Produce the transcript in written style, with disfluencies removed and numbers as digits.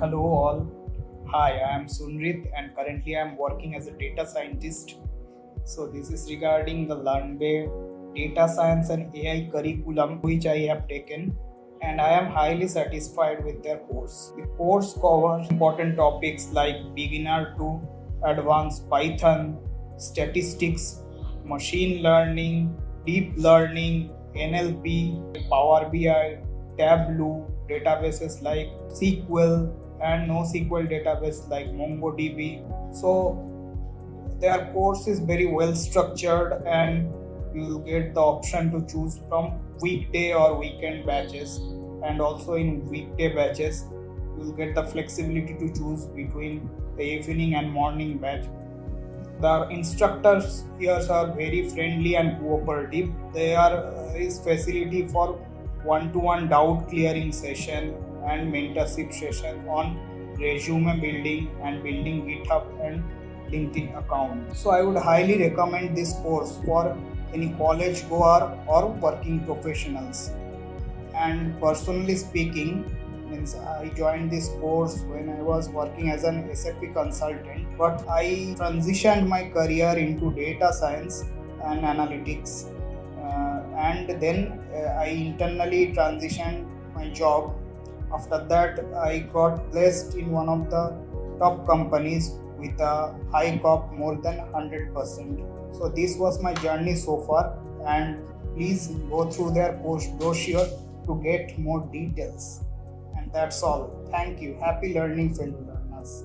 Hello all. Hi, I am Sunrit and currently I am working as a data scientist. So this is regarding the Learnbay data science and AI curriculum which I have taken, and I am highly satisfied with their course. The course covers important topics like beginner to advanced Python, statistics, machine learning, deep learning, NLP, Power BI, Tableau, databases like SQL and NoSQL database like MongoDB. So their course is very well structured and you will get the option to choose from weekday or weekend batches, and also in weekday batches you will get the flexibility to choose between the evening and morning batch. The instructors here are very friendly and cooperative. There is facility for one-to-one doubt clearing session and mentorship session on resume building and building GitHub and LinkedIn account. So I would highly recommend this course for any college goer or working professionals. And personally speaking, means I joined this course when I was working as an SAP consultant, but I transitioned my career into data science and analytics, and then I internally transitioned my job. After that, I got placed in one of the top companies with a hike of more than 100%. So this was my journey so far, and please go through their course brochure to get more details. And that's all. Thank you. Happy learning, fellow learners.